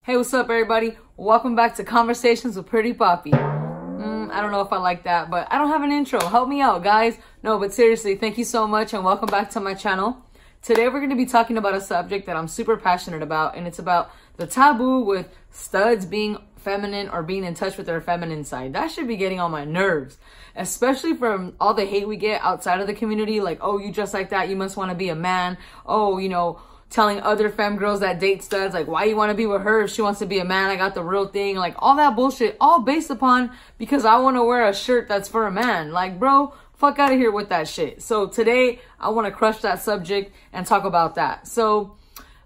Hey, what's up, everybody? Welcome back to Conversations with Pretty Poppy. I don't know if I like that, but I don't have an intro. Help me out, guys. No, but seriously, thank you so much and welcome back to my channel. Today, we're going to be talking about a subject that I'm super passionate about, and it's about the taboo with studs being feminine or being in touch with their feminine side. That should be getting on my nerves, especially from all the hate we get outside of the community. Like, oh, you dress like that, you must want to be a man. Oh, you know, telling other femme girls that date studs, like, why you want to be with her if she wants to be a man? I got the real thing. Like, all that bullshit, all based upon because I want to wear a shirt that's for a man. Like, bro, fuck out of here with that shit. So today, I want to crush that subject and talk about that. So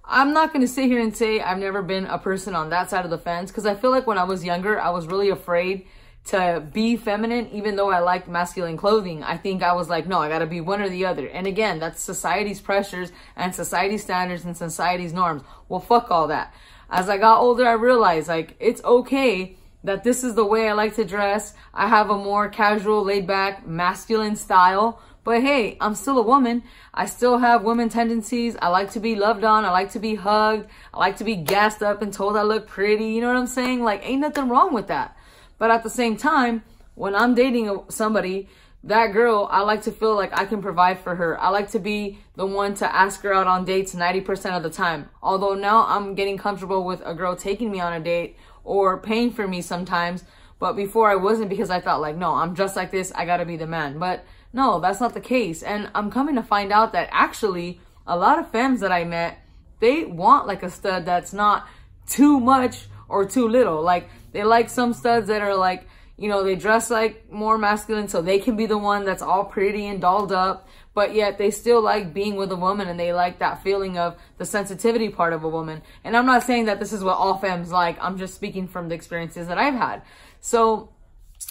I'm not going to sit here and say I've never been a person on that side of the fence, because I feel like when I was younger, I was really afraid to be feminine, even though I liked masculine clothing. I think I was like, no, I gotta be one or the other. And again, that's society's pressures and society's standards and society's norms. Well, fuck all that. As I got older, I realized, like, it's okay that this is the way I like to dress. I have a more casual, laid back, masculine style. But hey, I'm still a woman. I still have women tendencies. I like to be loved on. I like to be hugged. I like to be gassed up and told I look pretty. You know what I'm saying? Like, ain't nothing wrong with that. But at the same time, when I'm dating somebody, that girl, I like to feel like I can provide for her. I like to be the one to ask her out on dates 90% of the time. Although now I'm getting comfortable with a girl taking me on a date or paying for me sometimes. But before I wasn't, because I thought like, no, I'm dressed like this, I gotta be the man. But no, that's not the case. And I'm coming to find out that actually a lot of femmes that I met, they want like a stud that's not too much or too little. Like, they like some studs that are like, you know, they dress like more masculine so they can be the one that's all pretty and dolled up, but yet they still like being with a woman and they like that feeling of the sensitivity part of a woman. And I'm not saying that this is what all femmes like. I'm just speaking from the experiences that I've had. So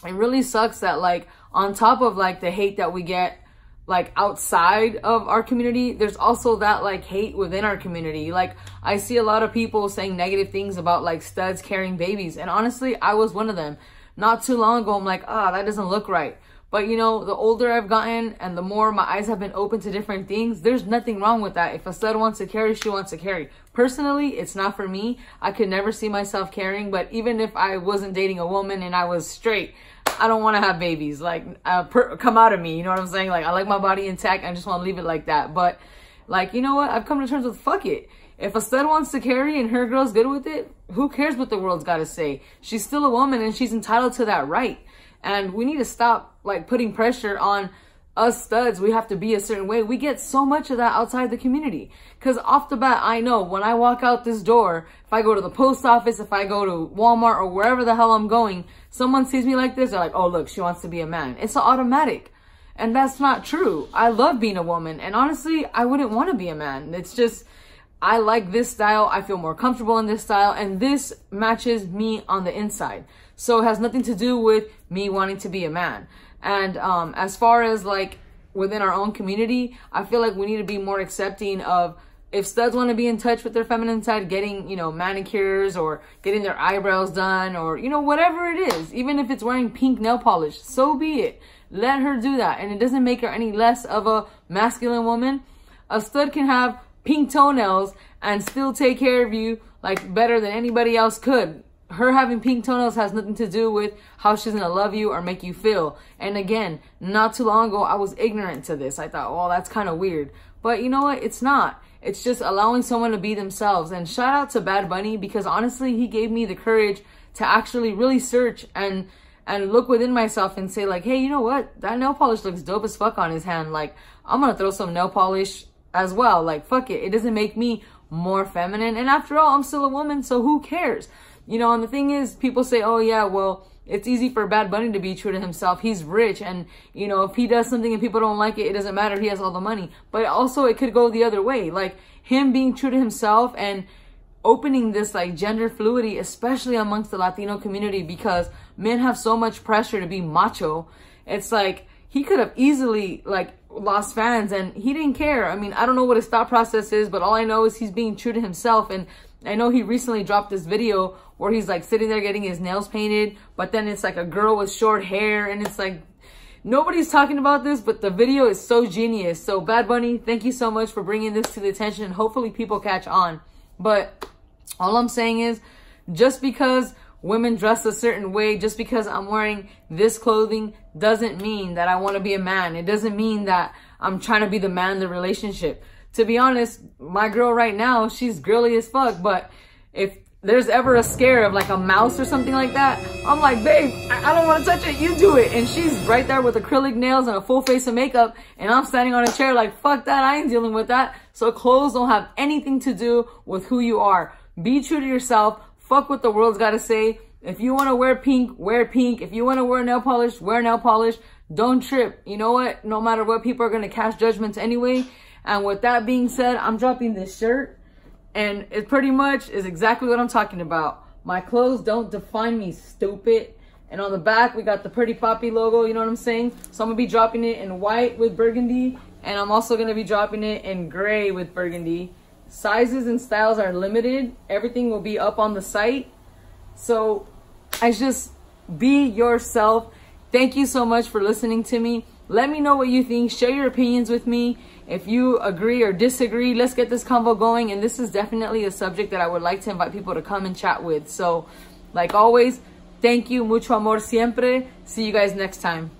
it really sucks that, like, on top of like the hate that we get like outside of our community, there's also that like hate within our community. Like, I see a lot of people saying negative things about like studs carrying babies, and honestly, I was one of them. Not too long ago, I'm like, that doesn't look right. But you know, the older I've gotten and the more my eyes have been open to different things, there's nothing wrong with that. If a stud wants to carry, she wants to carry. Personally, it's not for me. I could never see myself carrying, but even if I wasn't dating a woman and I was straight, I don't want to have babies, like, come out of me, you know what I'm saying? Like, I like my body intact, I just want to leave it like that. But, like, you know what? I've come to terms with, fuck it. If a stud wants to carry and her girl's good with it, who cares what the world's got to say? She's still a woman and she's entitled to that right. And we need to stop, like, putting pressure on us studs. We have to be a certain way. We get so much of that outside the community. Because off the bat, I know when I walk out this door, if I go to the post office, if I go to Walmart or wherever the hell I'm going, someone sees me like this, they're like, oh, look, she wants to be a man. It's automatic. And that's not true. I love being a woman. And honestly, I wouldn't want to be a man. It's just, I like this style. I feel more comfortable in this style. And this matches me on the inside. So it has nothing to do with me wanting to be a man. And as far as like within our own community, I feel like we need to be more accepting of, if studs want to be in touch with their feminine side, getting, you know, manicures or getting their eyebrows done or, you know, whatever it is, even if it's wearing pink nail polish, so be it. Let her do that. And it doesn't make her any less of a masculine woman. A stud can have pink toenails and still take care of you like better than anybody else could. Her having pink toenails has nothing to do with how she's gonna love you or make you feel. And again, not too long ago, I was ignorant to this. I thought, oh, that's kind of weird. But you know what? It's not. It's just allowing someone to be themselves. And shout out to Bad Bunny, because honestly, he gave me the courage to actually really search and look within myself and say like, hey, you know what? That nail polish looks dope as fuck on his hand. Like, I'm gonna throw some nail polish as well. Like, fuck it. It doesn't make me more feminine. And after all, I'm still a woman, so who cares? You know, and the thing is, people say, oh yeah, well, it's easy for Bad Bunny to be true to himself. He's rich, and, you know, if he does something and people don't like it, it doesn't matter. He has all the money. But also, it could go the other way. Like, him being true to himself and opening this, like, gender fluidity, especially amongst the Latino community, because men have so much pressure to be macho. It's like, he could have easily, like, lost fans, and he didn't care. I mean, I don't know what his thought process is, but all I know is he's being true to himself. And I know he recently dropped this video where he's like sitting there getting his nails painted, but then it's like a girl with short hair, and it's like, nobody's talking about this, but the video is so genius. So Bad Bunny, thank you so much for bringing this to the attention, and hopefully people catch on. But all I'm saying is, Just because women dress a certain way, just because I'm wearing this clothing, doesn't mean that I want to be a man. It doesn't mean that I'm trying to be the man in the relationship. To be honest, my girl right now, she's girly as fuck, but if there's ever a scare of like a mouse or something like that, I'm like, babe, I don't want to touch it, you do it. And she's right there with acrylic nails and a full face of makeup, and I'm standing on a chair like, fuck that, I ain't dealing with that. So clothes don't have anything to do with who you are. Be true to yourself. Fuck what the world's got to say. If you want to wear pink, wear pink. If you want to wear nail polish, wear nail polish. Don't trip. You know what? No matter what, people are going to cast judgments anyway. And with that being said, I'm dropping this shirt. And it pretty much is exactly what I'm talking about. My clothes don't define me, stupid. And on the back, we got the Pretty Poppy logo, you know what I'm saying? So I'm going to be dropping it in white with burgundy. And I'm also going to be dropping it in gray with burgundy. Sizes and styles are limited. Everything will be up on the site. So I just be yourself. Thank you so much for listening to me. Let me know what you think. Share your opinions with me. If you agree or disagree, let's get this convo going. And this is definitely a subject that I would like to invite people to come and chat with. So, like always, thank you. Mucho amor siempre. See you guys next time.